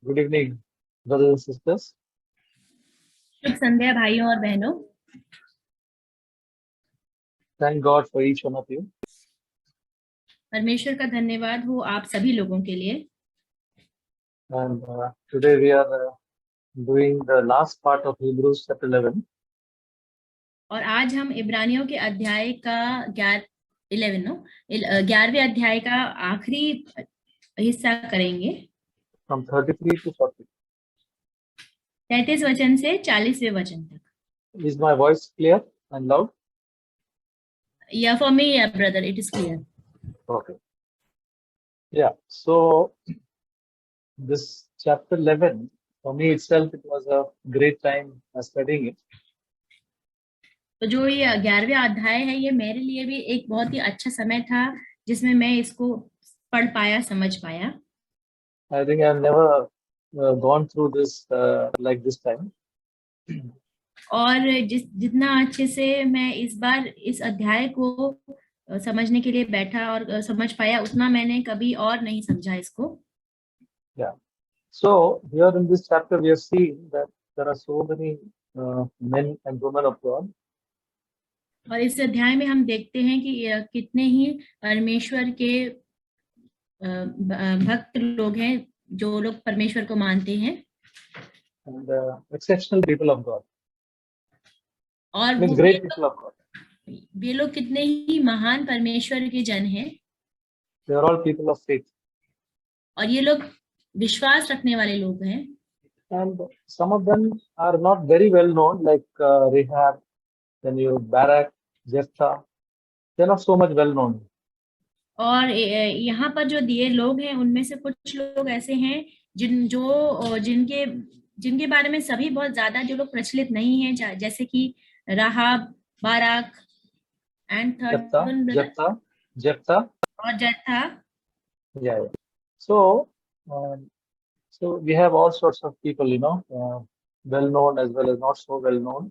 Good evening, brothers and sisters. शुभ संध्या भाइयों और बहनों। Thank God for each one of you. परमेश्वर का धन्यवाद हो आप सभी लोगों के लिए। And today we are doing the last part of Hebrews chapter 11. और आज हम इब्रानियों के अध्याय का 11वें अध्याय का आखिरी हिस्सा करेंगे, From 33 to 40. 33 वचन से 40वें वचन तक। Is my voice clear and loud? Yeah, for me, yeah, brother, it is clear. Okay. Yeah, so this chapter 11, for me itself, it was a great time studying it. तो जो ये 11वें अध्याय है, ये मेरे लिए भी एक बहुत ही अच्छा समय था जिसमें मैं इसको पढ़ पाया, समझ पाया। I think I've never gone through this like this time. और जितना अच्छे से मैं इस बार इस अध्याय को समझने के लिए बैठा और समझ पाया, उतना मैंने कभी और नहीं समझा इसको। Yeah. So here in this chapter we have seen that there are so many men and women of God. और इस अध्याय में हम देखते हैं कि कितने ही परमेश्वर के भक्त लोग हैं, जो लोग परमेश्वर को मानते हैं। And exceptional people of God. और Means great people of God. वे लोग कितने ही महान परमेश्वर के जन हैं। They are all people of faith. और ये लोग विश्वास रखने वाले लोग हैं। And some of them are not very well known, like Rahab, then you Barak, Jephthah. They are not so much well known. और यहाँ पर जो दिए लोग हैं, उनमें से कुछ लोग ऐसे हैं जिनके बारे में सभी बहुत ज्यादा जो लोग प्रचलित नहीं हैं, जैसे कि राहाब, बाराक एंड Jephthah और जेफ्था। Yeah. So we have all sorts of people, well known as well as not so well known.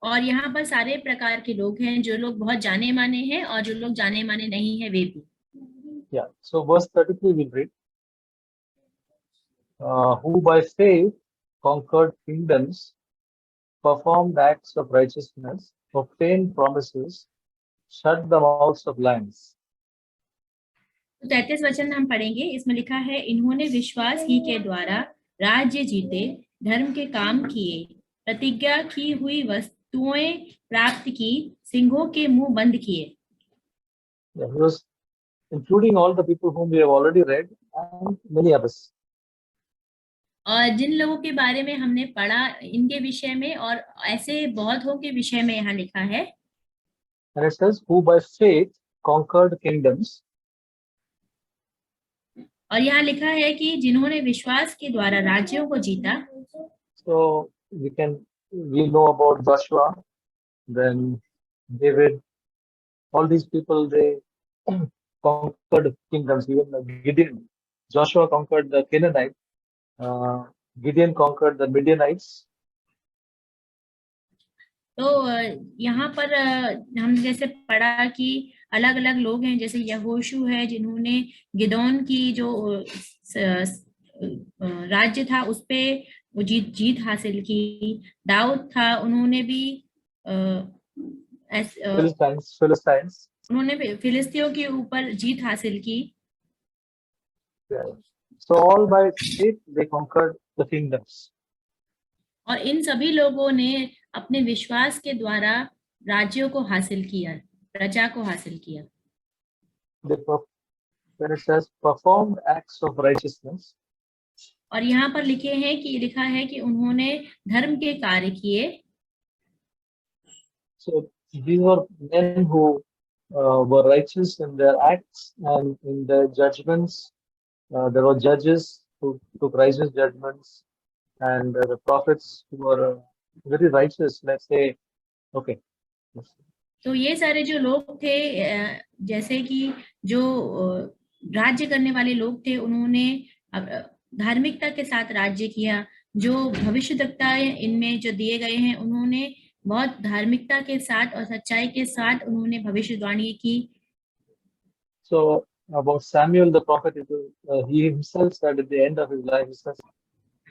और यहाँ पर सारे प्रकार के लोग हैं, जो लोग बहुत जाने माने हैं और जो लोग जाने माने नहीं हैं, वे भी। Yeah. So verse 33 we'll read. Who by faith conquered kingdoms, performed acts of righteousness, obtained promises, shut the mouths of lions. 33 वचन हम पढ़ेंगे। इसमें लिखा है, इन्होंने विश्वास ही के द्वारा राज्य जीते, धर्म के काम किए, प्रतिज्ञा की हुई वस्तुएं प्राप्त की, सिंहों के मुंह बंद किए। Yeah, he was including all the people whom we have already read and many others. और जिन लोगों के बारे में हमने पढ़ा, इनके विषय में और ऐसे बहुतों के विषय में यहाँ लिखा है। And it says, who by faith conquered kingdoms. और यहाँ लिखा है कि जिन्होंने विश्वास के द्वारा राज्यों को जीता। So we know about Joshua, then David, all these people, they conquered kingdoms. Even Gideon, Joshua conquered the Canaanites, Gideon conquered the Midianites. तो यहाँ पर हम जैसे पढ़ा कि अलग अलग लोग हैं, जैसे यहोशू है, जिन्होंने गिदोन की जो राज्य था उस पे वो जीत हासिल की। दाऊद था, उन्होंने भी Philistines. उन्होंने भी फिलिस्तियों के ऊपर जीत हासिल की। Yeah. So all by faith they conquered the kingdoms. और इन सभी लोगों ने अपने विश्वास के द्वारा राज्यों को हासिल किया, प्रजा को हासिल किया। When it says performed acts of righteousness. और यहाँ पर लिखा है कि उन्होंने धर्म के कार्य किए। So these were men who were righteous in their acts and in their judgments. There were judges who took righteous judgments, and the prophets who were very righteous. Let's say, okay. तो ये सारे जो लोग थे, जैसे कि जो राज्य करने वाले लोग थे, उन्होंने धार्मिकता के साथ राज्य किया। जो भविष्यवक्ता इनमें जो दिए गए हैं, उन्होंने बहुत धार्मिकता के साथ और सच्चाई के साथ उन्होंने भविष्यवाणी की। So about Samuel the prophet, he himself said at the end of his life, he says,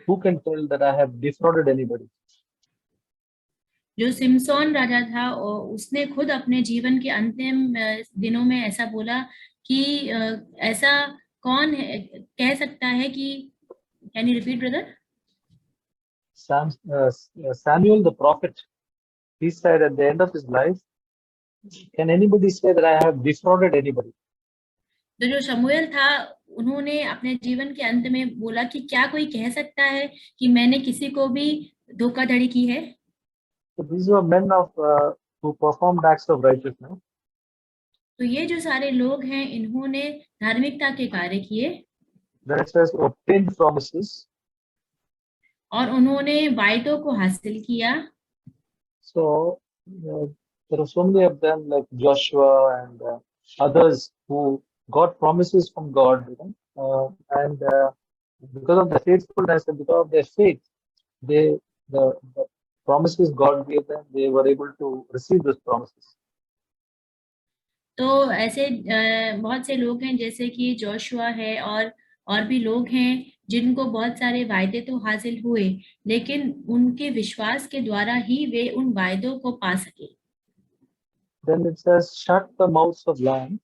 "Who can tell that I have defrauded anybody?" जो सिमसोन राजा था उसने खुद अपने जीवन के अंतिम दिनों में ऐसा बोला कि ऐसा कौन है कह सकता है कि can you repeat brother? Samuel the prophet, he said at the end of his life, "Can anybody say that I have defrauded anybody?" तो जो शमूएल था उन्होंने अपने जीवन के अंत में बोला कि क्या कोई कह सकता है कि मैंने किसी को भी धोखाधड़ी की है? So these were men who performed acts of righteousness. तो ये जो सारे लोग हैं इन्होंने धार्मिकता के कार्य किए Then it says obtained promises. और उन्होंने वायदों को हासिल किया। So there are so many of them like Joshua and others who got promises from God, and because of their faithfulness and because of their faith, the promises God gave them, they were able to receive those promises. तो ऐसे बहुत से लोग हैं जैसे कि Joshua है और भी लोग हैं जिनको बहुत सारे वायदे तो हासिल हुए लेकिन उनके विश्वास के द्वारा ही वे उन वायदों को पा सके। Then it says, shut the mouths of lions.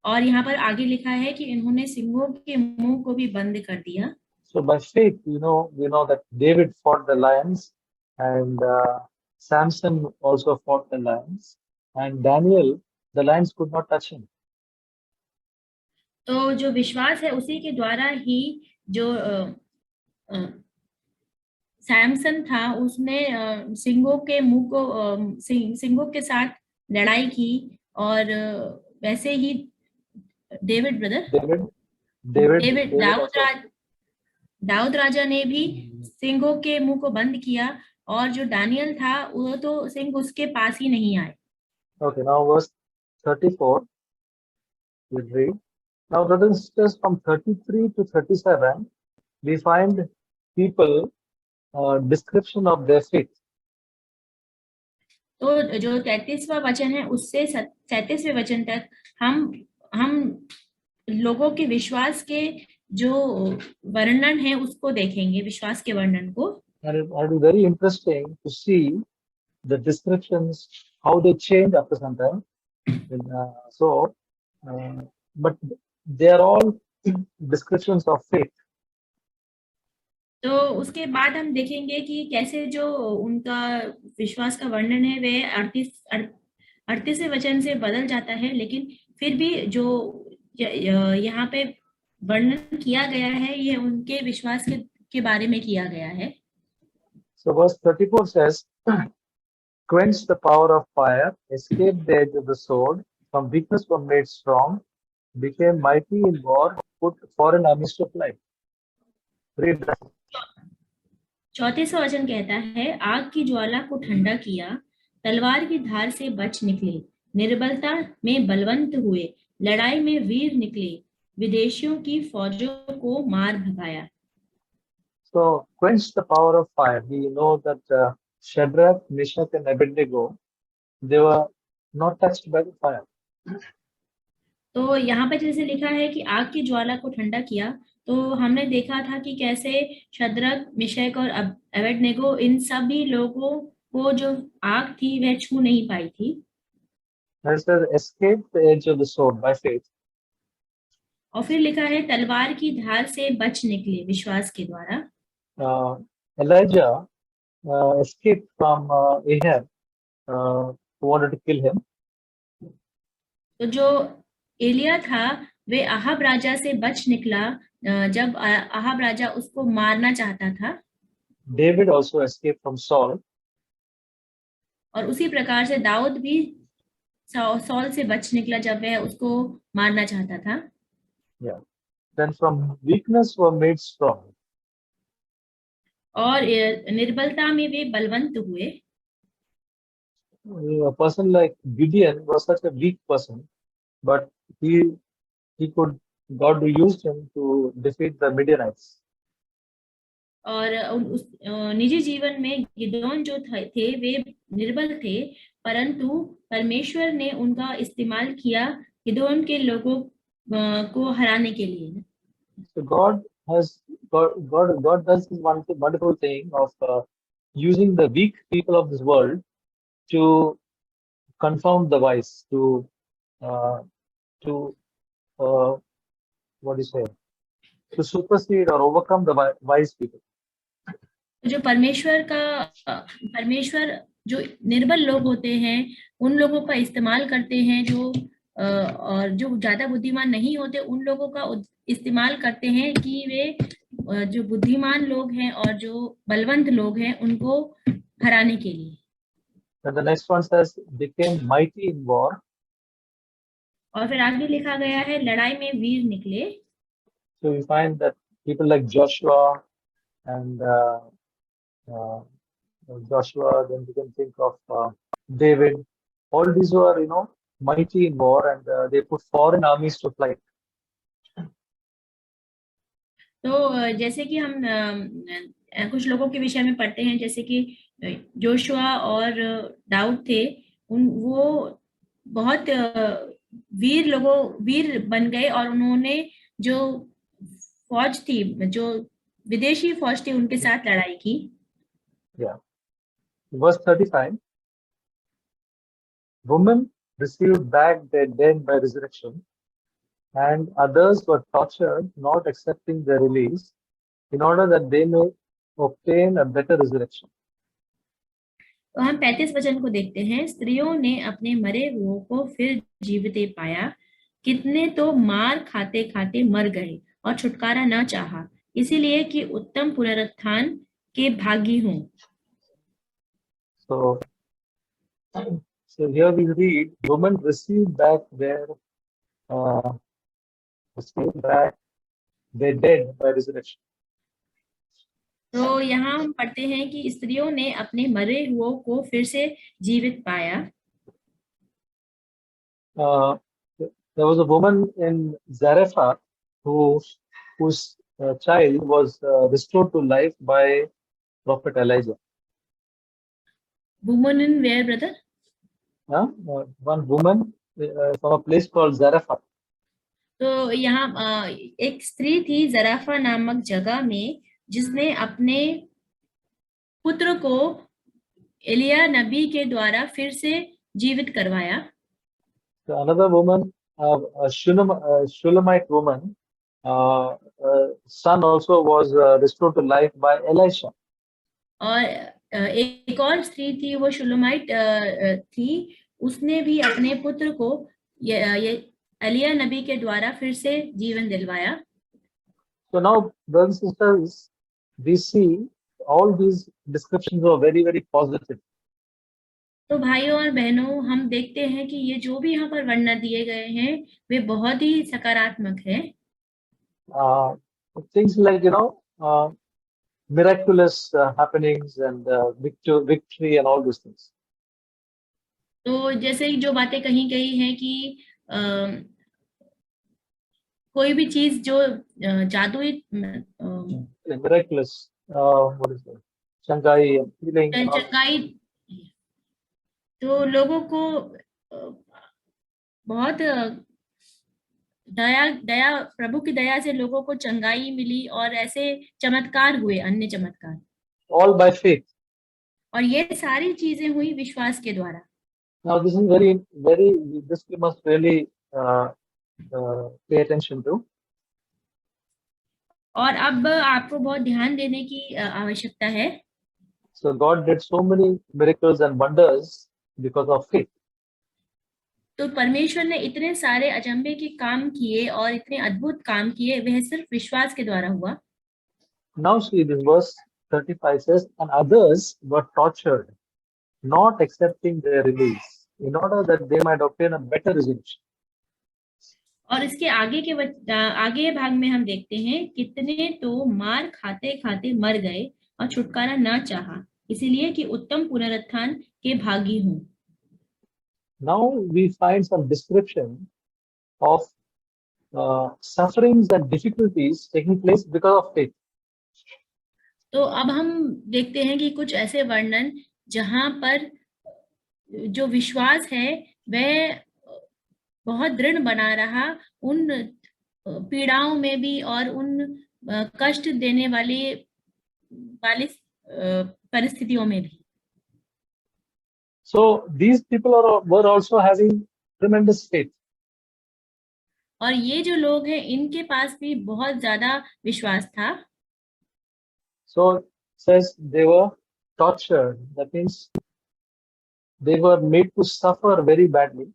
और यहाँ पर आगे लिखा है कि इन्होंने सिंहों के मुंह को भी बंद कर दिया। So by faith, we know that David fought the lions, and Samson also fought the lions, and Daniel, the lions could not touch him. तो जो विश्वास है उसी के द्वारा ही जो सैमसन था उसने सिंहों के मुंह को सिंहों के साथ लड़ाई की और वैसे ही डेविड ब्रदर डेविड दाऊद राजा ने भी सिंहों के मुंह को बंद किया और जो दानियल था वो तो सिंह उसके पास ही नहीं आए। Okay, now verse 34 we read. Now brothers and sisters, from 33 to 37 we find people description of their faith. तो जो 33वां वचन है उससे 37वें वचन तक हम लोगों के विश्वास के जो वर्णन है उसको देखेंगे, विश्वास के वर्णन को। And it will be very interesting to see the descriptions, how they change after some time. But they are all descriptions of faith. तो उसके बाद हम देखेंगे कि कैसे जो उनका विश्वास का वर्णन है वे 38वें वचन से बदल जाता है, लेकिन फिर भी जो यहाँ पे वर्णन किया गया है ये उनके विश्वास के बारे में किया गया है। So verse 34 says, quench the power of fire, escape the edge of the sword, from weakness were made strong, became mighty in war, put foreign armies to flight. Read that. 34वां वचन कहता है, आग की ज्वाला को ठंडा किया, तलवार की धार से बच निकले, निर्बलता में बलवंत हुए, लड़ाई में वीर निकले, विदेशियों की फौजों को मार भगाया। So quench the power of fire. We know that Shadrach, Meshach, and Abednego, they were not touched by the fire. तो यहाँ पे जैसे लिखा है कि आग की ज्वाला को ठंडा किया, तो हमने देखा था कि कैसे शद्रक, मिशक और अबेदनेगो इन सभी लोगों को जो आग थी वह छू नहीं पाई थी। It says escape the edge of the sword by faith. और फिर लिखा है तलवार की धार से बच निकले विश्वास के द्वारा। Elijah escaped from Ahab, who wanted to kill him. तो जो एलिया था वे अहाब राजा से बच निकला जब अहाब राजा उसको मारना चाहता था। David also escaped from Saul. और उसी प्रकार से दाऊद भी सौल से बच निकला जब वह उसको मारना चाहता था। Yeah. Then from weakness were made strong. और निर्बलता में वे बलवंत हुए। A person like Gideon was such a weak person, but God used him to defeat the Midianites. और उस निजी जीवन में गिदोन जो थे वे निर्बल थे, परंतु परमेश्वर ने उनका इस्तेमाल किया गिदोन के लोगों को हराने के लिए। So God does this wonderful thing of using the weak people of this world to confound the wise, uh, to what do you say, to supersede or overcome the wise people. जो परमेश्वर जो निर्बल लोग होते हैं उन लोगों का इस्तेमाल करते हैं, जो और जो ज्यादा बुद्धिमान नहीं होते उन लोगों का इस्तेमाल करते हैं कि वे जो बुद्धिमान लोग हैं और जो बलवंत लोग हैं उनको हराने के लिए। And the next one says, became mighty in war. और फिर आगे लिखा गया है, लड़ाई में वीर निकले। So we find that people like Joshua and Joshua, then we can think of David. All these were, mighty in war, and they put foreign armies to flight. तो जैसे कि हम कुछ लोगों के विषय में पढ़ते हैं, जैसे कि जोशुआ और दाऊद थे, वो बहुत वीर बन गए और उन्होंने जो फौज थी, जो विदेशी फौज थी, उनके साथ लड़ाई की। Yeah. Verse 35. Women received back their dead by resurrection, and others were tortured, not accepting their release, in order that they may obtain a better resurrection. तो हम 35 वचन को देखते हैं। स्त्रियों ने अपने मरे हुओं को फिर जीवित पाया, कितने तो मार खाते खाते मर गए और छुटकारा न चाहा, इसीलिए कि उत्तम पुनरुत्थान के भागी हों। So here we read, women received back their dead by resurrection. तो यहाँ हम पढ़ते हैं कि स्त्रियों ने अपने मरे हुओं को फिर से जीवित पाया। There was a woman in Zarephath whose child was restored to life by Prophet Elijah. Woman in where, brother? One woman from a place called Zarephath. तो यहाँ एक स्त्री थी जराफा नामक जगह में, जिसने अपने पुत्र को एलिया नबी के द्वारा फिर से जीवित करवाया। So another woman, a Shulamite woman, son also was restored to life by Elisha. और एक और स्त्री थी, वो शुलमाइट थी, उसने भी अपने पुत्र को ये एलिया नबी के द्वारा फिर से जीवन दिलवाया। So now, brothers and sisters, we see all these descriptions are very, very positive. तो भाइयों और बहनों, हम देखते हैं कि ये जो भी यहाँ पर वर्णन दिए गए हैं वे बहुत ही सकारात्मक है। Things like miraculous happenings and victory and all those things. तो जैसे जो बातें कही गई हैं कि कोई भी चीज जो जादुई miraculous, what is it? चंगाई, healing. चंगाई, तो लोगों को बहुत दया प्रभु की दया से लोगों को चंगाई मिली और ऐसे चमत्कार हुए, अन्य चमत्कार। All by faith. और ये सारी चीजें हुई विश्वास के द्वारा। Now this is very, very. This we must really pay attention to. और अब आपको बहुत ध्यान देने की आवश्यकता है। So God did so many miracles and wonders because of faith. तो परमेश्वर ने इतने सारे अचंभे के काम किए और इतने अद्भुत काम किए, वह सिर्फ विश्वास के द्वारा हुआ। Now see this verse 35 says, and others were tortured, not accepting their release, in order that they might obtain a better resolution. और इसके आगे भाग में हम देखते हैं, कितने तो मार खाते खाते मर गए और छुटकारा न चाहा, इसीलिए कि उत्तम पुनरुत्थान के भागी हों। Now we find some description of sufferings and difficulties taking place because of faith. तो अब हम देखते हैं कि कुछ ऐसे वर्णन जहां पर जो विश्वास है वह बहुत दृढ़ बना रहा उन पीड़ाओं में भी और उन कष्ट देने वाले वाले परिस्थितियों में भी। So these people were also having tremendous faith. और ये जो लोग हैं इनके पास भी बहुत ज्यादा विश्वास था। So it says they were tortured. That means they were made to suffer very badly.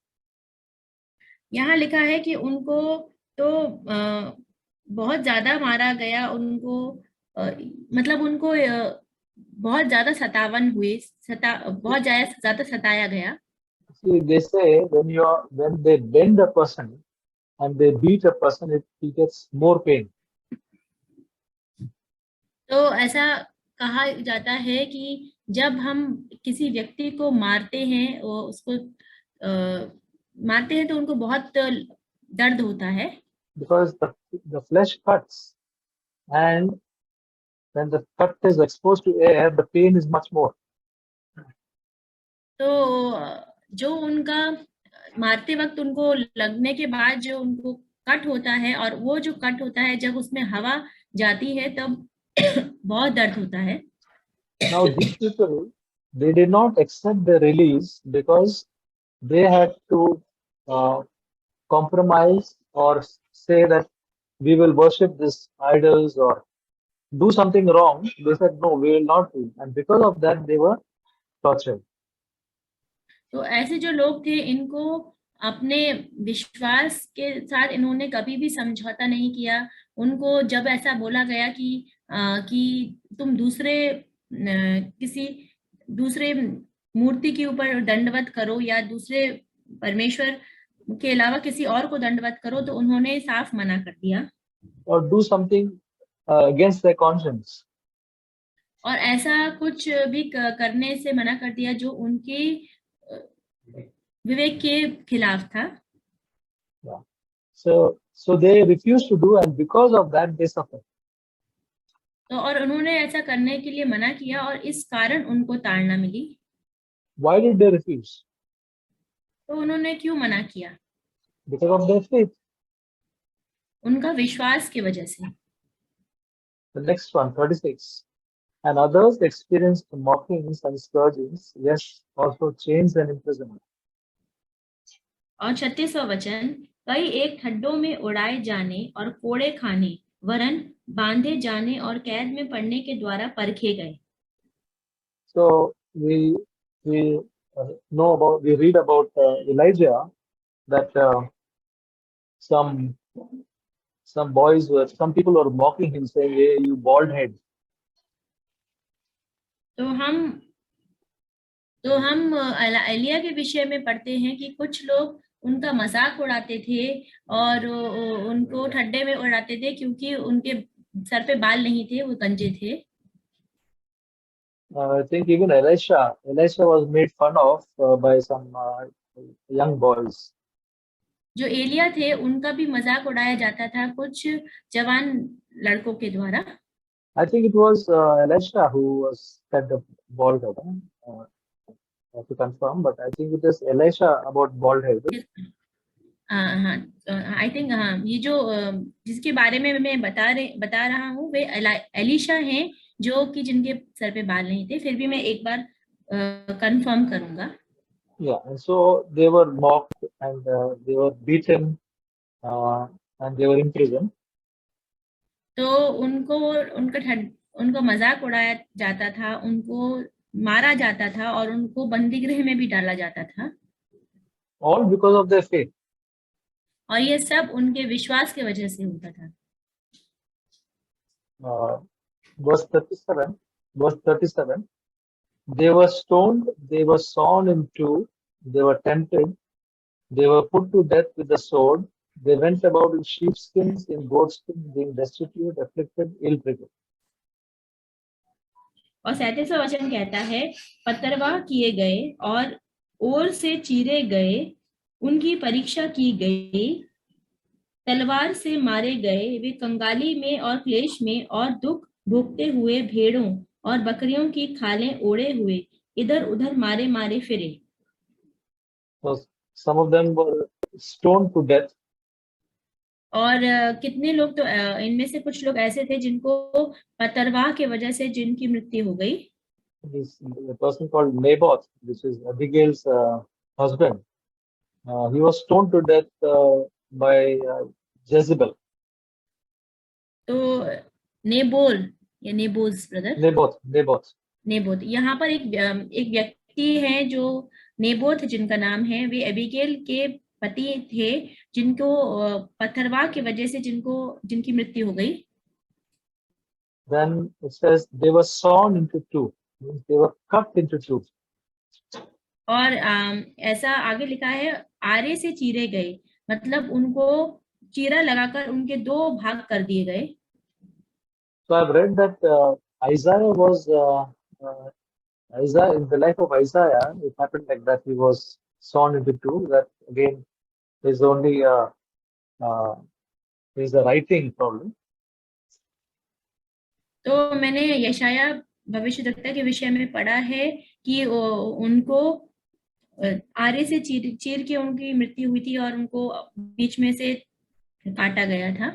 यहाँ लिखा है कि उनको तो बहुत ज्यादा मारा गया, उनको मतलब उनको बहुत ज्यादा सतावन हुए, बहुत ज्यादा सताया गया। See, they say when they bend a person and they beat a person, he gets more pain. तो ऐसा कहा जाता है कि जब हम किसी व्यक्ति को मारते हैं, वो उसको मारते हैं तो उनको बहुत दर्द होता है। Because the flesh cuts, and when the cut is exposed to air, the pain is much more. तो जो उनका मारते वक्त उनको लगने के बाद जो उनको कट होता है, और वो जो कट होता है जब उसमें हवा जाती है तब बहुत दर्द होता है। Now these people, they did not accept the release because they had to compromise or say that we will worship these idols or do something wrong. They said no, we will not do, and because of that they were tortured. तो ऐसे जो लोग थे इनको अपने विश्वास के साथ इन्होंने कभी भी समझौता नहीं किया। उनको जब ऐसा बोला गया कि तुम किसी दूसरे मूर्ति के ऊपर दंडवत करो या दूसरे परमेश्वर के अलावा किसी और को दंडवत करो, तो उन्होंने साफ मना कर दिया। Or do something against their conscience. और ऐसा कुछ भी करने से मना कर दिया जो उनके विवेक के खिलाफ था। Yeah. So they refused to do, and because of that they suffered. तो और उन्होंने ऐसा करने के लिए मना किया और इस कारण उनको ताड़ना मिली। Why did they refuse? तो उन्होंने क्यों मना किया? Because of their faith. उनका विश्वास की वजह से। The next one, 36. And others experienced mockings and scourgings, yes, also chains and imprisonment. और 36वां वचन, कई एक ठड्डों में उड़ाए जाने और कोड़े खाने वरन बांधे जाने और कैद में पड़ने के द्वारा परखे गए। So we read about Elijah, that some people were mocking him, saying, "Hey, you bald head." तो हम एलिया के विषय में पढ़ते हैं कि कुछ लोग उनका मजाक उड़ाते थे और उनको ठड्डे में उड़ाते थे क्योंकि उनके सर पे बाल नहीं थे, वो गंजे थे। I think even Elisha was made fun of by some young boys. जो एलिया थे उनका भी मजाक उड़ाया जाता था कुछ जवान लड़कों के द्वारा। I think it was Elisha who was said of bald head. I have to confirm, but I think it is Elisha about bald head. हाँ, आई थिंक हाँ, ये जो जिसके बारे में मैं बता रहा हूँ वे एलिशा हैं, जो कि जिनके सर पे बाल नहीं थे। फिर भी मैं एक बार कंफर्म करूंगा। Yeah, and so they were mocked and they were beaten and they were in prison. तो उनको मजाक उड़ाया जाता था, उनको मारा जाता था और उनको बंदी गृह में भी डाला जाता था। All because of their faith. और ये सब उनके विश्वास की वजह से होता था। Verse 37. They were stoned, they were sawn in two, they were tempted, they were put to death with the sword, they went about in sheepskins, in goatskins, being destitute, afflicted, ill-treated. और 37वां वचन कहता है, पत्थरवाह किए गए और ओर से चीरे गए, उनकी परीक्षा की गई, तलवार से मारे गए, वे कंगाली में और क्लेश में और दुख भोगते हुए भेड़ों और बकरियों की खालें ओढ़े हुए इधर उधर मारे मारे फिरे। So some of them were stoned to death. और कितने लोग तो इनमें से कुछ लोग ऐसे थे जिनको पतरवाह की वजह से जिनकी मृत्यु हो गई। This a person called Naboth, which is Abigail's husband. He was stoned to death by Jezebel. तो नेबोल या नेबोज ब्रदर, Naboth. नेबोत, यहाँ पर एक व्यक्ति है जो नेबोत जिनका नाम है, वे एबिगेल के पति थे जिनको पथरवाह की वजह से जिनकी मृत्यु हो गई। Then it says they were sawn into two, means they were cut into two. और ऐसा आगे लिखा है, आरे से चीरे गए, मतलब उनको चीरा लगाकर उनके दो भाग कर दिए गए। So I've read that Isaiah, in the life of Isaiah, it happened like that. He was sawn into two. That again is only is a writing problem. तो मैंने यशाया भविष्यद्वक्ता के विषय में पढ़ा है कि उनको आरे से चीर के उनकी मृत्यु हुई थी और उनको बीच में से काटा गया था।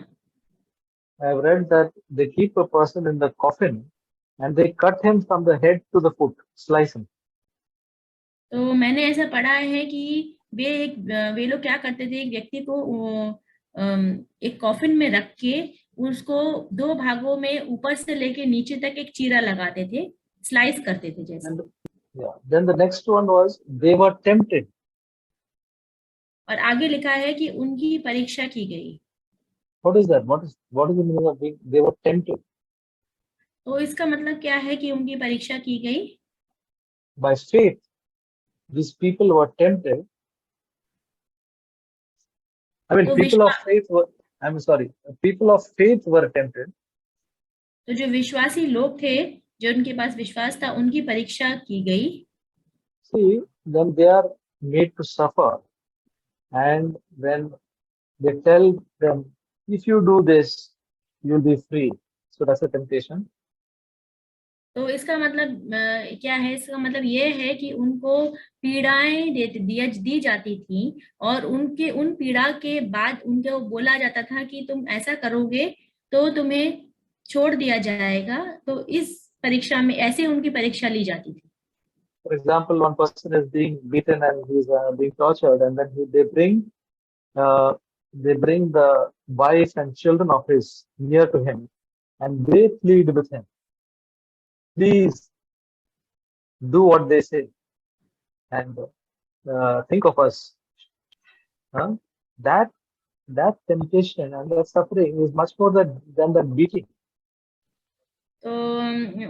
I've read that they keep a person in the coffin and they cut him from the head to the foot, slice him. तो मैंने ऐसा पढ़ा है कि वे लोग क्या करते थे, एक व्यक्ति को एक कॉफिन में रख के उसको दो भागों में ऊपर से लेके नीचे तक एक चीरा लगाते थे, स्लाइस करते थे जैसे। And yeah, then the next one was they were tempted. और आगे लिखा है कि उनकी परीक्षा की गई। What is that? What is the meaning of being they were tempted? तो इसका मतलब क्या है कि उनकी परीक्षा की गई? By faith, these people were tempted. I mean, तो people of faith were. I'm sorry, people of faith were tempted. तो जो विश्वासी लोग थे, जो उनके पास विश्वास था, उनकी परीक्षा की गई। See, then they are made to suffer, and when they tell them, if you do this, you'll be free. So that's a temptation. तो इसका मतलब क्या है? इसका मतलब ये है कि उनको पीड़ाएं दी जाती थी और उन पीड़ा के बाद उनको बोला जाता था कि तुम ऐसा करोगे तो तुम्हें छोड़ दिया जाएगा। तो इस परीक्षा में ऐसे उनकी परीक्षा ली जाती थी। For example, one person is being beaten and he's being tortured, and then they bring the wife and children of his near to him, and they plead with him, please do what they say and think of us. That temptation and that suffering is much more than the beating. तो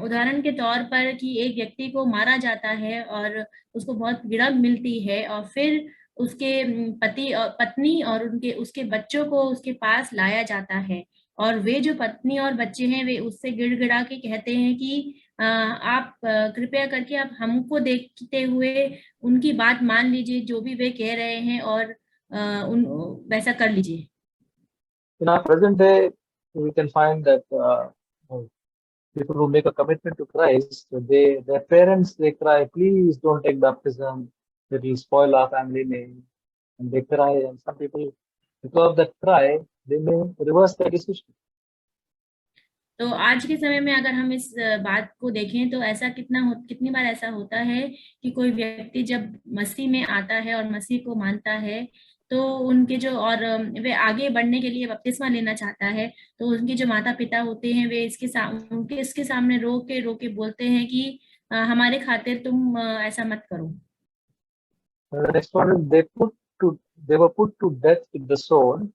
उदाहरण के तौर पर कि एक व्यक्ति को मारा जाता है और उसको बहुत पीड़ा मिलती है और फिर उसके पति और पत्नी और उसके बच्चों को उसके पास लाया जाता है और वे जो पत्नी और बच्चे हैं वे उससे गिड़गिड़ा के कहते हैं कि आप कृपया करके आप हमको देखते हुए उनकी बात मान लीजिए, जो भी वे कह रहे हैं, और वैसा कर लीजिए। In our present day, we can find that people who make a commitment to Christ, their parents, they cry, please don't take baptism, it will spoil our family name. And they cry, and some people, because of that cry, they may reverse their decision. तो आज के समय में अगर हम इस बात को देखें तो ऐसा कितनी बार ऐसा होता है कि कोई व्यक्ति जब मसीह में आता है और मसीह को मानता है तो उनके जो और वे आगे बढ़ने के लिए बपतिस्मा लेना चाहता है, तो उनके जो माता पिता होते हैं वे इसके सामने रो के बोलते हैं कि हमारे खातिर तुम ऐसा मत करो। The next one is they were put to death with the sword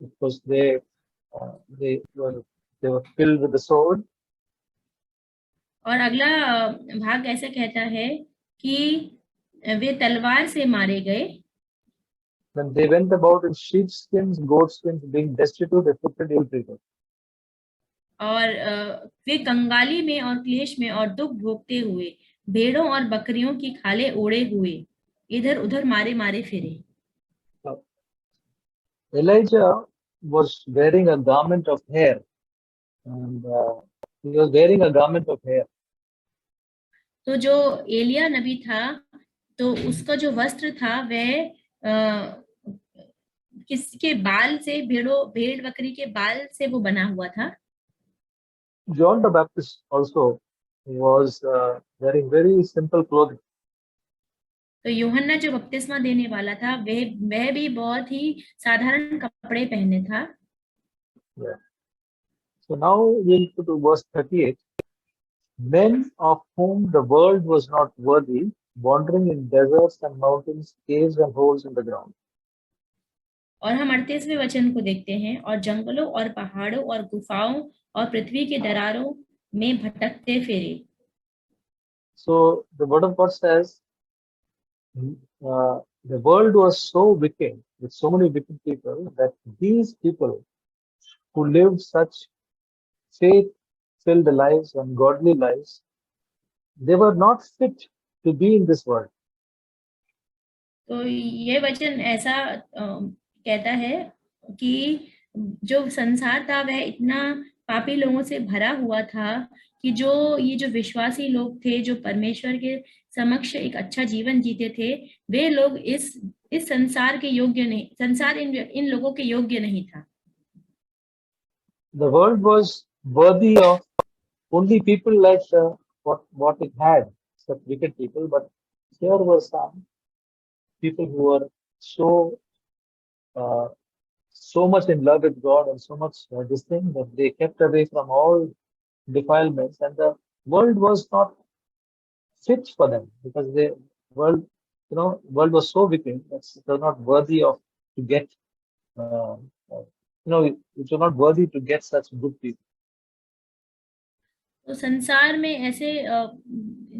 because they were killed with the sword. और अगला भाग ऐसे कहता है कि वे तलवार से मारे गए। When they went about in sheepskins, goatskins, being destitute, afflicted, ill-treated. और वे कंगाली में और क्लेश में और दुख भोगते हुए भेड़ों और बकरियों की खाले ओढ़े हुए इधर उधर मारे मारे फिरे। Elijah was wearing a garment of hair, and he was wearing a garment of hair. तो जो एलिया नबी था तो उसका जो वस्त्र था वह किसके बाल से, भेड़ बकरी के बाल से वो बना हुआ था। John the Baptist also was wearing very simple clothing. तो यूहन्ना जो बपतिस्मा देने वाला था वह भी बहुत ही साधारण कपड़े पहने था। Yeah. So now we'll go to verse 38. Men of whom the world was not worthy, wandering in deserts and mountains, caves and holes in the ground. और हम 38वें वचन को देखते हैं, और जंगलों और पहाड़ों और गुफाओं और पृथ्वी के दरारों में भटकते फिरे। So the word of God says, the world was so wicked, with so many wicked people, that these people who lived such faith-filled lives and godly lives, they were not fit to be in this world. तो ये वचन ऐसा कहता है कि जो संसार था वह इतना पापी लोगों से भरा हुआ था कि ये जो विश्वासी लोग थे, जो परमेश्वर के समक्ष एक अच्छा जीवन जीते थे, वे लोग इस संसार के योग्य नहीं, संसार इन लोगों के योग्य नहीं था। The world was worthy of only people like what it had, such wicked people, but here were some people who were uh, so much in love with God and so much this thing that they kept away from all defilements, and the world was not fit for them because the world, world was so wicked that it was not worthy of to get, it was not worthy to get such good people. तो संसार में ऐसे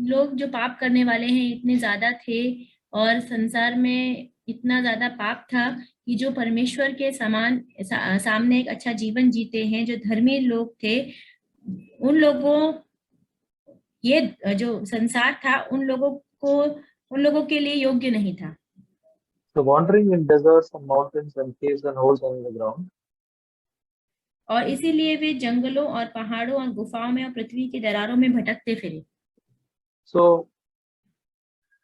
लोग जो पाप करने वाले हैं इतने ज्यादा थे, और संसार में इतना ज्यादा पाप था कि जो परमेश्वर के सामने एक अच्छा जीवन जीते हैं, जो धर्मी लोग थे, उन लोगों ये जो संसार था उन लोगों के लिए योग्य नहीं था। So wandering in deserts and mountains and caves and holes in the ground. और इसीलिए वे जंगलों और पहाड़ों और गुफाओं में और पृथ्वी के दरारों में भटकते फिरे। So,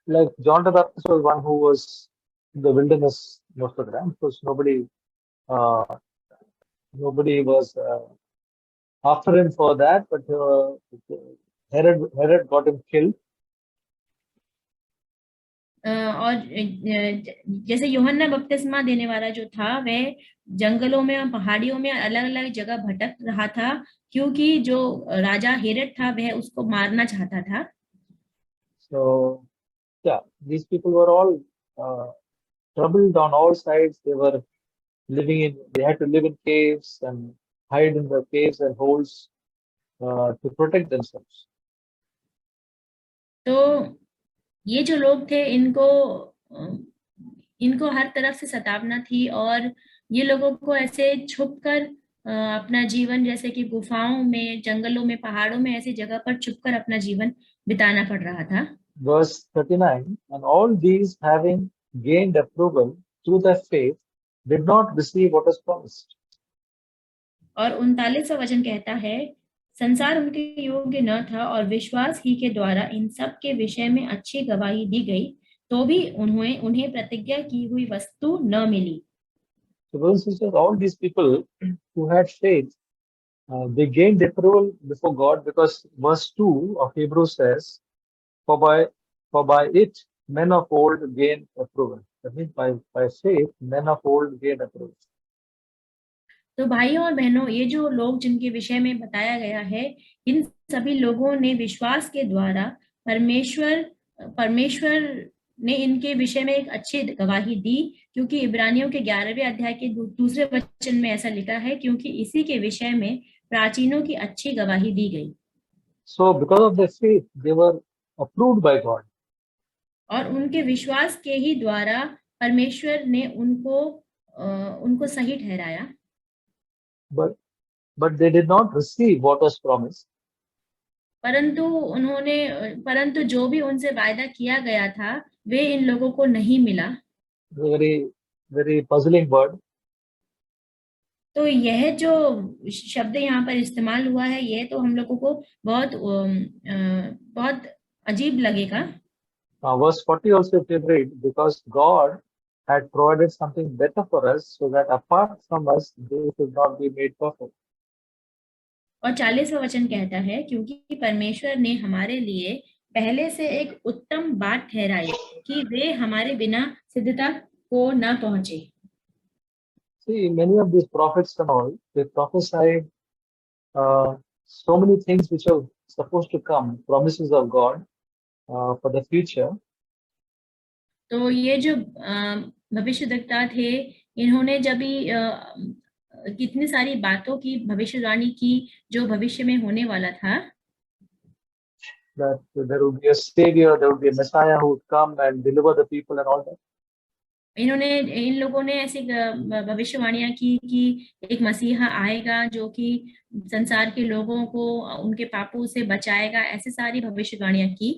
like John the Baptist was one who was in the wilderness most of the time, because uh, nobody was after him for that, but Herod got him killed. और जैसे यूहन्ना बपतिस्मा देने वाला जो था वह जंगलों में और पहाड़ियों में अलग अलग जगह भटक रहा था, क्योंकि जो राजा हेरोद था वह उसको मारना चाहता था। So yeah, these people were all troubled on all sides. They had to live in caves and hide in the caves and holes to protect themselves. तो ये जो लोग थे इनको हर तरफ से सतावना थी, और ये लोगों को ऐसे छुपकर अपना जीवन, जैसे कि गुफाओं में, जंगलों में, पहाड़ों में, ऐसी जगह पर छुपकर अपना जीवन बिताना पड़ रहा था। Verse 39, and all these having gained approval through their faith did not receive what was promised. और 39वां वचन कहता है, संसार उनके योग्य न था और विश्वास ही के द्वारा इन सब के विषय में अच्छी गवाही दी गई, तो भी उन्हें प्रतिज्ञा की हुई वस्तु न मिली। So brothers and sisters, all these people who had faith, they gained approval before God, because verse 2 of Hebrews says, for by it men of old gained approval. That means by faith men of old gained approval. तो भाइयों और बहनों, ये जो लोग जिनके विषय में बताया गया है, इन सभी लोगों ने विश्वास के द्वारा परमेश्वर ने इनके विषय में एक अच्छी गवाही दी, क्योंकि इब्रानियों के 11वें अध्याय के दूसरे वचन में ऐसा लिखा है, क्योंकि इसी के विषय में प्राचीनों की अच्छी गवाही दी गई। So because of their faith, they were approved by God. और उनके विश्वास के ही द्वारा परमेश्वर ने उनको सही ठहराया। But they did not receive what was promised. परंतु जो भी उनसे वायदा किया गया था वे इन लोगों को नहीं मिला। Very, very puzzling word. तो यह जो शब्द यहाँ पर इस्तेमाल हुआ है, यह तो हम लोगों को बहुत अजीब लगेगा। Verse 40 also, if you read, because God had provided something better for us, so that apart from us, they should not be made perfect. और 40वां वचन कहता है, क्योंकि परमेश्वर ने हमारे लिए पहले से एक उत्तम बात ठहराई कि वे हमारे बिना सिद्धता को न पहुंचे। See, many of these prophets and all, they prophesied so many things which are supposed to come, promises of God for the future. तो ये जो भविष्यद्वक्ता थे, इन्होंने जब भी कितनी सारी बातों की भविष्यवाणी की जो भविष्य में होने वाला था, that there would be a savior, there would be a Messiah who would come and deliver the people and all that. इन लोगों ने ऐसी भविष्यवाणियां की कि एक मसीहा आएगा जो कि संसार के लोगों को उनके पापों से बचाएगा, ऐसे सारी भविष्यवाणियां की।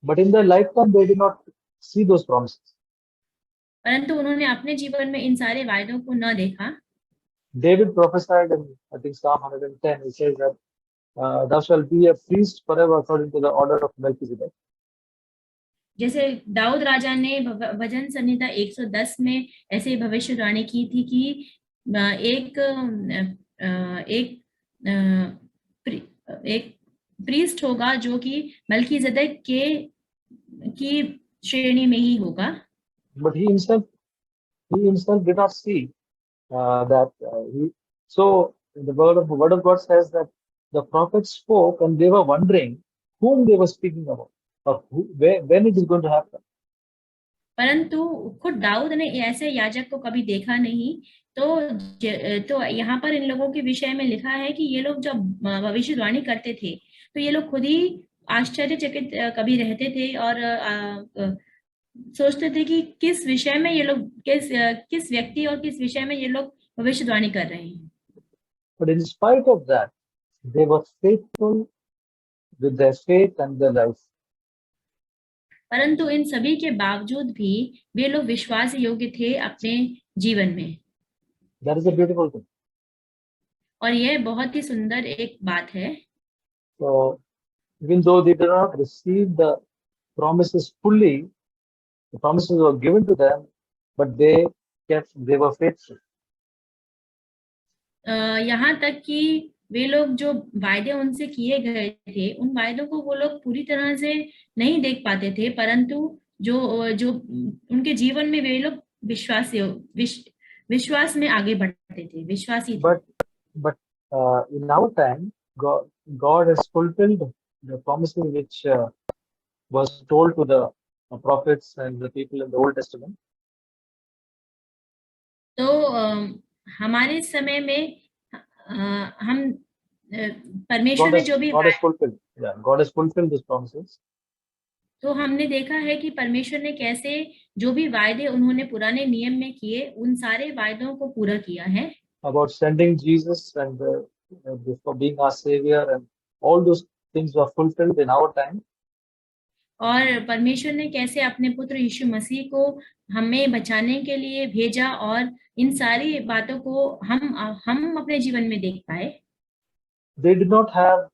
But in their lifetime, they did not see those promises. परंतु उन्होंने अपने जीवन में इन सारे वायदों को न देखा। David prophesied in, I think, Psalm 110, he says that thou shalt be a priest forever according to the order of Melchizedek. जैसे दाऊद राजा ने भजन संहिता 110 में ऐसे भविष्यवाणी की थी कि एक प्रीस्ट होगा जो कि मल्कीजेदेक की श्रेणी में ही होगा। But he himself did not see that. So the word of God says that the prophets spoke and they were wondering whom they were speaking about, or when it is going to happen. परंतु खुद दाऊद ने ऐसे याजक को कभी देखा नहीं। तो यहाँ पर इन लोगों के विषय में लिखा है कि ये लोग जब भविष्यवाणी करते थे तो ये लोग खुद ही आश्चर्यचकित कभी रहते थे और सोचते थे कि किस विषय में ये लोग किस व्यक्ति और किस विषय में ये लोग भविष्यवाणी कर रहे हैं। But in spite of that, they were faithful with their faith and their life. परंतु इन सभी के बावजूद भी वे लोग विश्वास योग्य थे अपने जीवन में। That is a beautiful thing. और यह बहुत ही सुंदर एक बात है। So even though they did not receive the promises fully, the promises were given to them, but they were faithful. यहाँ तक कि वे लोग जो वायदे उनसे किए गए थे, उन वायदों को वो लोग पूरी तरह से नहीं देख पाते थे, परंतु जो उनके जीवन में वे लोग विश्वास में आगे बढ़ते थे, विश्वासी थे। But in our time, God has fulfilled the promises which was told to the prophets and the people in the Old Testament. तो हमारे समय में हम परमेश्वर ने जो भी God has fulfilled these promises. तो हमने देखा है कि परमेश्वर ने कैसे जो भी वायदे उन्होंने पुराने नियम में किए, उन सारे वायदों को पूरा किया है। About sending Jesus and for being our savior, and all those things were fulfilled in our time. और परमेश्वर ने कैसे अपने पुत्र यीशु मसीह को हमें बचाने के लिए भेजा और इन सारी बातों को हम अपने जीवन में देख पाए। They did not have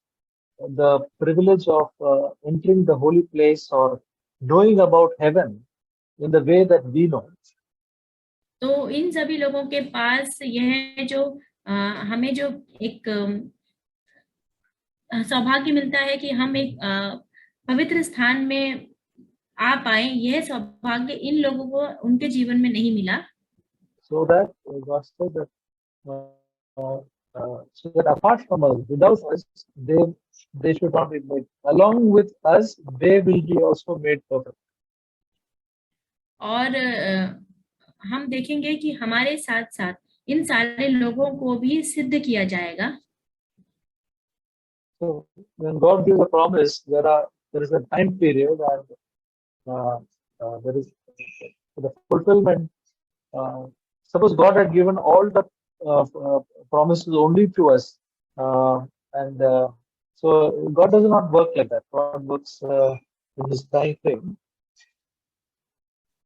the privilege of entering the holy place or knowing about heaven in the way that we know. तो इन सभी लोगों के पास यह जो हमें जो एक सौभाग्य मिलता है कि हम एक पवित्र स्थान में आ पाए, यह सौभाग्य इन लोगों को उनके जीवन में नहीं मिला। So that God said that so that apart from us, without us, they should not be made. Along with us, they will be also made perfect. और हम देखेंगे कि हमारे साथ साथ इन सारे लोगों को भी सिद्ध किया जाएगा। So when God gives a promise, there is a time period, and there is the fulfillment. Suppose God had given all the promises only to us, and so God does not work like that. God works in His time frame.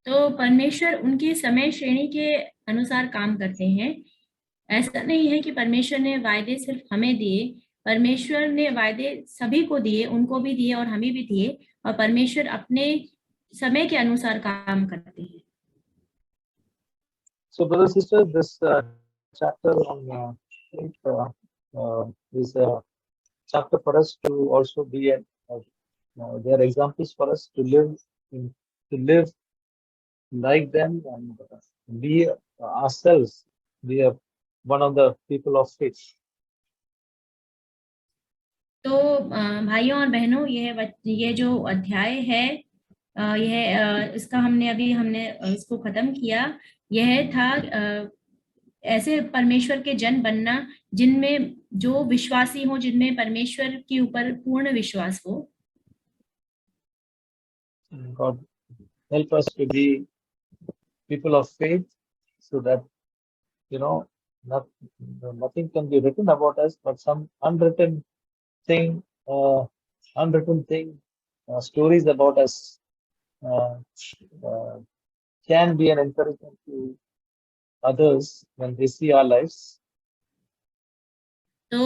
तो परमेश्वर उनकी समय श्रेणी के अनुसार काम करते हैं। ऐसा नहीं है कि परमेश्वर ने वायदे सिर्फ हमें दिए, परमेश्वर ने वायदे सभी को दिए, उनको भी दिए और हमें भी दिए, और परमेश्वर अपने समय के अनुसार काम करते हैं। So, brothers and sisters, this chapter on faith is a chapter for us to also be they are examples for us to live in, to live like them, and be ourselves, be one of the people of faith. तो भाइयों और बहनों, ये जो अध्याय है, इसका हमने इसको खत्म किया। यह था ऐसे परमेश्वर के जन बनना जिनमें जो विश्वासी हो, जिनमें परमेश्वर के ऊपर पूर्ण विश्वास हो। God help us to be people of faith, so that not, nothing can be written about us, but some unwritten thing, stories about us uh, uh, can be an encouragement to others when they see our lives. तो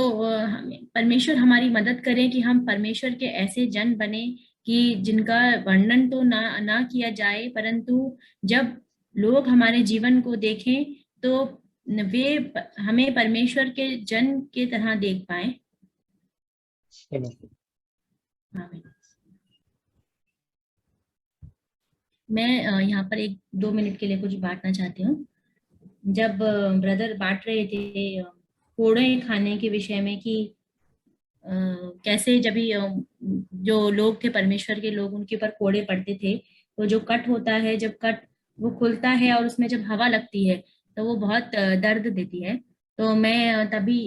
परमेश्वर हमारी मदद करें कि हम परमेश्वर के ऐसे जन बने कि जिनका वर्णन तो ना किया जाए, परंतु जब लोग हमारे जीवन को देखें तो वे हमें परमेश्वर के जन के तरह देख पाए। मैं यहाँ पर 1-2 मिनट के लिए कुछ बांटना चाहती हूँ। जब ब्रदर बांट रहे थे कोड़े खाने के विषय में कि कैसे जब भी जो लोग थे, परमेश्वर के लोग, उनके ऊपर कोड़े पड़ते थे, तो जो कट होता है, जब कट वो खुलता है और उसमें जब हवा लगती है तो वो बहुत दर्द देती है। तो मैं तभी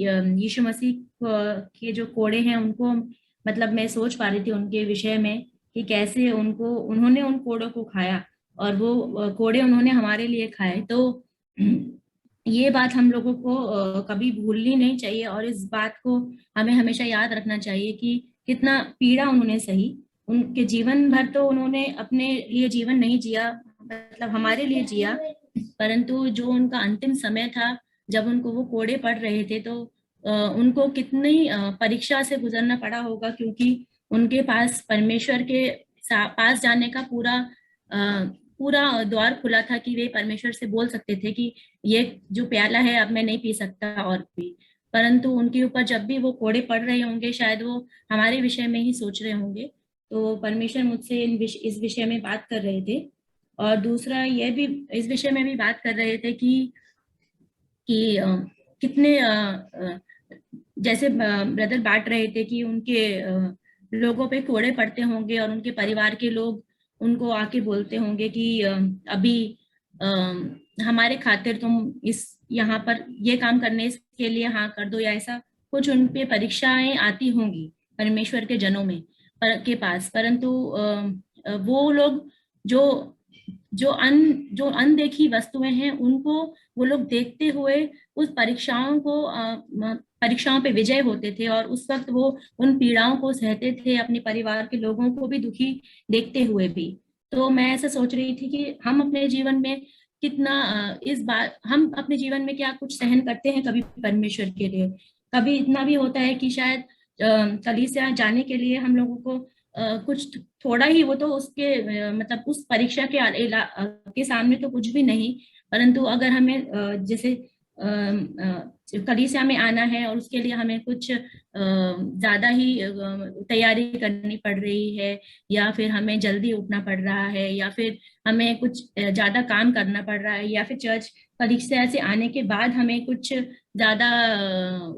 यीशु मसीह के जो कोड़े हैं उनको, मतलब मैं सोच पा रही थी उनके विषय में कि कैसे उन्होंने उन कोड़ों को खाया और वो कोड़े उन्होंने हमारे लिए खाए। तो ये बात हम लोगों को कभी भूलनी नहीं चाहिए और इस बात को हमें हमेशा याद रखना चाहिए कि कितना पीड़ा उन्होंने सही। उनके जीवन भर तो उन्होंने अपने लिए जीवन नहीं जिया, मतलब हमारे लिए जिया, परंतु जो उनका अंतिम समय था, जब उनको वो कोड़े पड़ रहे थे, तो उनको कितनी परीक्षा से गुजरना पड़ा होगा, क्योंकि उनके पास परमेश्वर के पास जाने का पूरा द्वार खुला था कि वे परमेश्वर से बोल सकते थे कि ये जो प्याला है अब मैं नहीं पी सकता और भी, परंतु उनके ऊपर जब भी वो कोड़े पड़ रहे होंगे, शायद वो हमारे विषय में ही सोच रहे होंगे। तो परमेश्वर मुझसे इस विषय में बात कर रहे थे। और दूसरा ये भी इस विषय में भी बात कर रहे थे कि कितने जैसे ब्रदर बांट रहे थे कि उनके लोगों पे कोड़े पड़ते होंगे और उनके परिवार के लोग उनको आके बोलते होंगे कि अभी हमारे खातिर तुम यहाँ पर ये काम करने के लिए हाँ कर दो, या ऐसा कुछ उन पे परीक्षाएं आती होंगी परमेश्वर के जनों में के पास। परंतु वो लोग जो अनदेखी वस्तुएं हैं उनको वो लोग देखते हुए उस परीक्षाओं पे विजय होते थे, और उस वक्त वो उन पीड़ाओं को सहते थे, अपने परिवार के लोगों को भी दुखी देखते हुए भी। तो मैं ऐसा सोच रही थी कि हम अपने जीवन में कितना हम अपने जीवन में क्या कुछ सहन करते हैं कभी परमेश्वर के लिए। कभी इतना भी होता है कि शायद कलीसिया जाने के लिए हम लोगों को कुछ थोड़ा ही, वो तो उसके मतलब उस परीक्षा के सामने तो कुछ भी नहीं, परंतु अगर हमें जैसे कलीसिया में आना है और उसके लिए हमें कुछ ज्यादा ही तैयारी करनी पड़ रही है, या फिर हमें जल्दी उठना पड़ रहा है, या फिर हमें कुछ ज्यादा काम करना पड़ रहा है, या फिर चर्च कलीसिया से आने के बाद हमें कुछ ज्यादा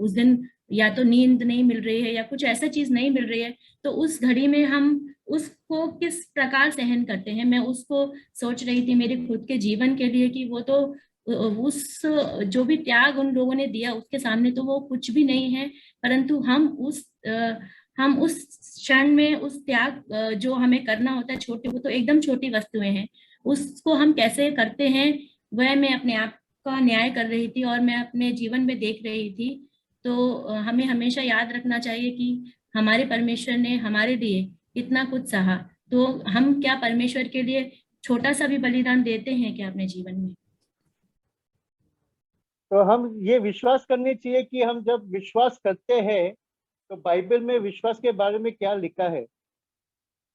उस दिन या तो नींद नहीं मिल रही है या कुछ ऐसा चीज नहीं मिल रही है, तो उस घड़ी में हम उसको किस प्रकार सहन करते हैं। मैं उसको सोच रही थी मेरे खुद के जीवन के लिए कि वो तो उस जो भी त्याग उन लोगों ने दिया उसके सामने तो वो कुछ भी नहीं है, परंतु हम उस क्षण में उस त्याग जो हमें करना होता है, छोटे, वो तो एकदम छोटी वस्तुएं हैं, उसको हम कैसे करते हैं वह मैं अपने आप का न्याय कर रही थी और मैं अपने जीवन में देख रही थी। तो हमें हमेशा याद रखना चाहिए कि हमारे परमेश्वर ने हमारे लिए इतना कुछ सहा, तो हम क्या परमेश्वर के लिए छोटा सा भी बलिदान देते हैं क्या अपने जीवन में? तो हम ये विश्वास करनी चाहिए कि हम जब विश्वास करते हैं तो बाइबल में विश्वास के बारे में क्या लिखा है।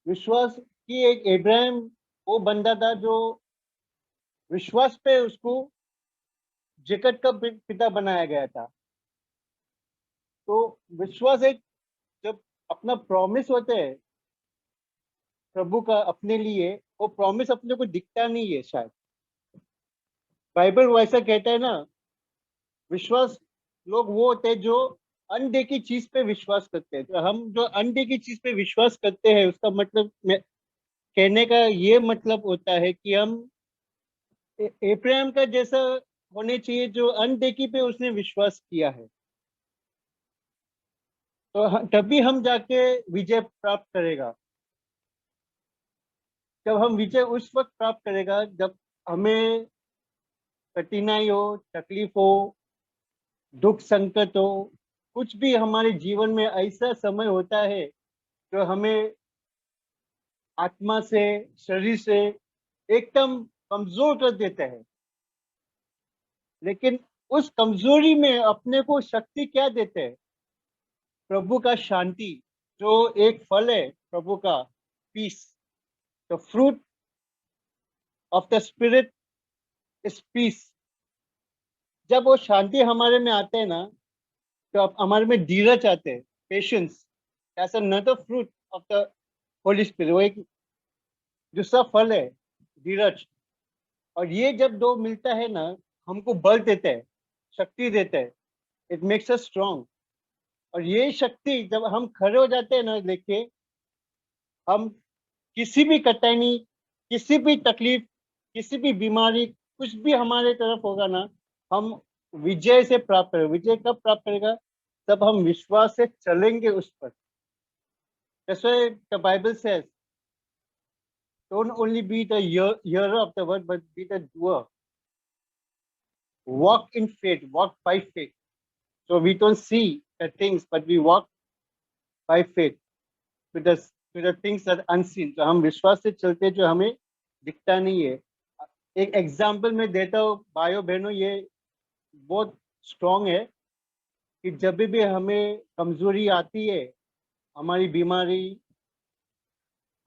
विश्वास की एक अब्राहम वो बंदा था जो विश्वास पे उसको जगत का पिता बनाया गया था। तो विश्वास एक, जब अपना प्रॉमिस होता है प्रभु का अपने लिए, वो प्रॉमिस अपने को दिखता नहीं है शायद। बाइबल वैसा कहता है ना, विश्वास लोग वो होते हैं जो अनदेखी चीज पे विश्वास करते हैं। तो हम जो अनदेखी चीज पे विश्वास करते हैं, उसका मतलब कहने का ये मतलब होता है कि हम अब्राहम का जैसा होने चाहिए, जो अनदेखी पे उसने विश्वास किया है। तो तभी हम जाके विजय प्राप्त करेगा। जब हम विजय उस वक्त प्राप्त करेगा जब हमें कठिनाई हो, तकलीफ हो, दुख संकट हो, कुछ भी हमारे जीवन में ऐसा समय होता है जो हमें आत्मा से, शरीर से एकदम कमजोर कर देता है। लेकिन उस कमजोरी में अपने को शक्ति क्या देते हैं? प्रभु का शांति, जो एक फल है प्रभु का, peace. The fruit of the spirit is peace. जब वो शांति हमारे में आते हैं ना, तो हमारे में धीरज आते हैं, patience. As another fruit of the holy spirit, वो एक दूसरा फल है, धीरज। और ये जब दो मिलता है ना, हमको बल देते हैं, शक्ति देते हैं। It makes us strong. और ये शक्ति जब हम खड़े हो जाते हैं ना लेके, हम किसी भी कठिनाई, किसी भी तकलीफ, किसी भी बीमारी, कुछ भी हमारे तरफ होगा ना, हम विजय से प्राप्त करेंगे। विजय कब प्राप्त करेगा? तब हम विश्वास से चलेंगे उस पर। जैसे the Bible says, don't only be the hearer of the word, but be the doer. Walk in faith, walk by faith. So we don't see the things, but we walk by faith to the things that are unseen. तो हम विश्वास से चलते हैं जो हमें दिखता नहीं है। एक एग्जाम्पल मैं देता हूँ भाइयों बहनों, ये बहुत स्ट्रॉन्ग है कि जब भी हमें कमजोरी आती है, हमारी बीमारी,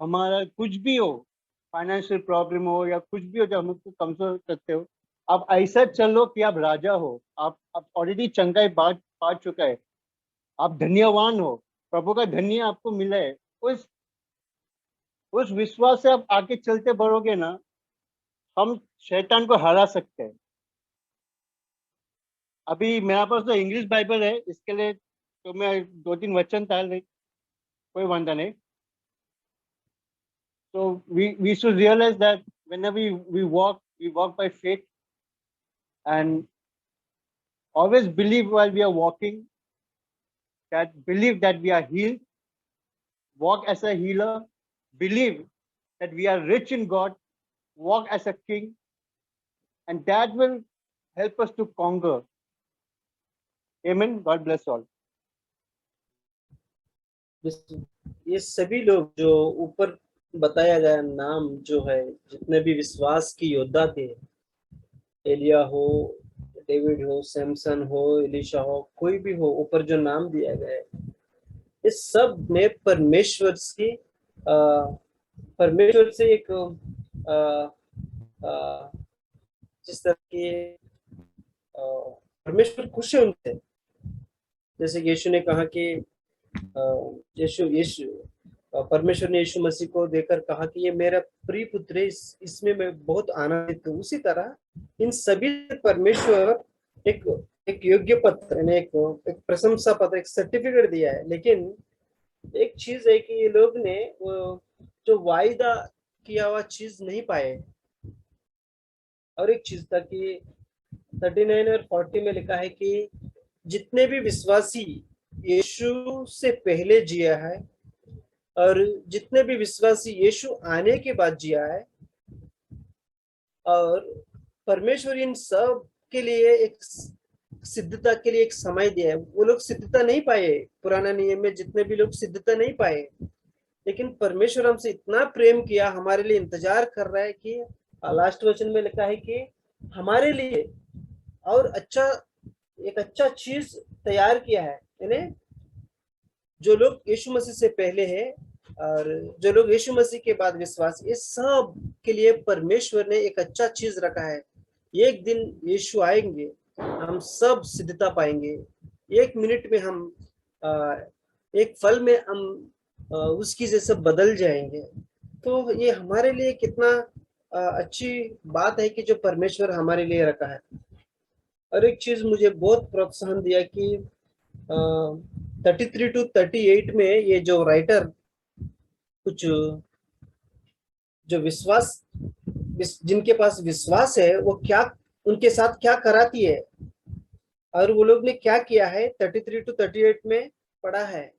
हमारा कुछ भी हो, फाइनेंशियल प्रॉब्लम हो या कुछ भी हो, जब हमको कमजोर करते हो, आप ऐसा चलो कि आप राजा हो। आप ऑलरेडी चंगाई पा चुका है, आप धन्यवान हो, प्रभु का धन्य आपको मिला है। उस विश्वास से आप आगे चलते बढ़ोगे ना, हम शैतान को हरा सकते हैं। अभी मेरे पास तो इंग्लिश बाइबल है, इसके लिए तो मैं 2-3 वचन था, कोई वांदा नहीं। So we should realize that whenever we walk by faith, and always believe while we are walking, believe that we are healed, walk as a healer, believe that we are rich in God, walk as a king, and that will help us to conquer. Amen. God bless all. ये सभी लोग जो ऊपर बताया गया नाम जो है, जितने भी विश्वास की योद्धा थे, एलिया हो, डेविड हो, सैमसन हो, एलिशा हो, कोई भी हो, ऊपर जो नाम दिया गया है, इस सब में परमेश्वर से एक जिस तरह के परमेश्वर खुश है उनसे। जैसे यीशु ने कहा कि परमेश्वर ने यीशु मसीह को देखकर कहा कि ये मेरा प्रिय पुत्र है, इसमें मैं बहुत आनंदित हूँ। उसी तरह इन सभी परमेश्वर एक योग्य पत्र, एक प्रशंसा पत्र, एक सर्टिफिकेट दिया है। लेकिन एक चीज है कि ये लोग ने वो जो वायदा किया हुआ चीज नहीं पाए। और एक चीज था कि 39 और 40 में लिखा है कि जितने भी विश्वासी यीशु से पहले जिया है और जितने भी विश्वासी यीशु आने के बाद जिया है, और परमेश्वर इन सब के लिए एक सिद्धता के लिए एक समय दिया है। वो लोग सिद्धता नहीं पाए, पुराना नियम में जितने भी लोग सिद्धता नहीं पाए, लेकिन परमेश्वर हमसे इतना प्रेम किया, हमारे लिए इंतजार कर रहा है कि लास्ट वचन में लिखा है कि हमारे लिए और एक अच्छा चीज तैयार किया है। यानी जो लोग यीशु मसीह से पहले है और जो लोग यीशु मसीह के बाद विश्वास, इस सब के लिए परमेश्वर ने एक अच्छा चीज रखा है। एक दिन यीशु आएंगे हम सब सिद्धता पाएंगे। 1 मिनट में हम एक फल में हम उसकी जैसे बदल जाएंगे। तो ये हमारे लिए कितना अच्छी बात है कि जो परमेश्वर हमारे लिए रखा है। और एक चीज मुझे बहुत प्रोत्साहन दिया कि 33 to 38 में ये जो राइटर कुछ जो जिनके पास विश्वास है वो क्या उनके साथ क्या कराती है और वो लोग ने क्या किया है 33 to 38 में पढ़ा है।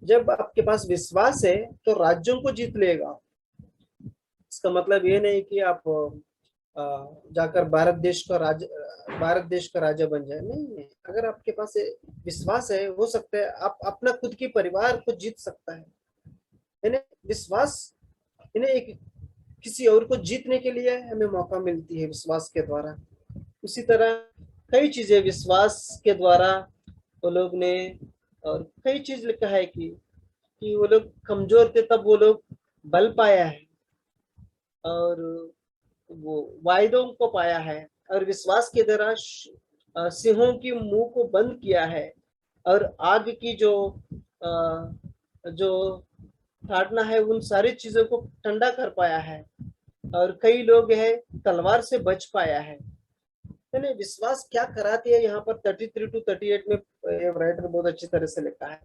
जब आपके पास विश्वास है तो राज्यों को जीत लेगा। इसका मतलब ये नहीं कि आप जाकर भारत देश का राजा बन जाए, नहीं। अगर आपके पास विश्वास है, हो सकता है आप अपना खुद के परिवार को जीत सकता है। यानी विश्वास इन्हें एक किसी और को जीतने के लिए हमें मौका मिलती है विश्वास के द्वारा। उसी तरह कई चीजें विश्वास के द्वारा वो लोग ने, और कई चीज लिखा है कि वो लोग कमजोर थे तब वो लोग बल पाया है और वो वायदों को पाया है और विश्वास के द्वारा सिंहों की मुंह को बंद किया है और आग की जो ताड़ना है उन सारी चीजों को ठंडा कर पाया है और कई लोग है तलवार से बच पाया है। यानी विश्वास क्या कराती है, यहाँ पर 33 to 38 में राइटर बहुत अच्छी तरह से लिखा है।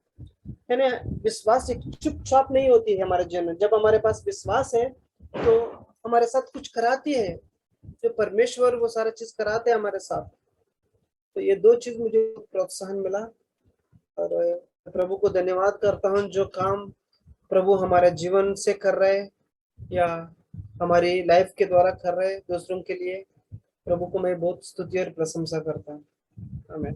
यानी विश्वास एक चुपचाप नहीं होती है हमारे जीवन में। जब हमारे पास विश्वास है तो हमारे साथ कुछ कराती है, जो परमेश्वर वो सारा चीज कराते हैं हमारे साथ। तो ये दो चीज मुझे प्रोत्साहन मिला और प्रभु को धन्यवाद करता हूँ जो काम प्रभु हमारे जीवन से कर रहे या हमारी लाइफ के द्वारा कर रहे दूसरों के लिए। प्रभु को मैं बहुत स्तुति और प्रशंसा करता हूँ। आमीन।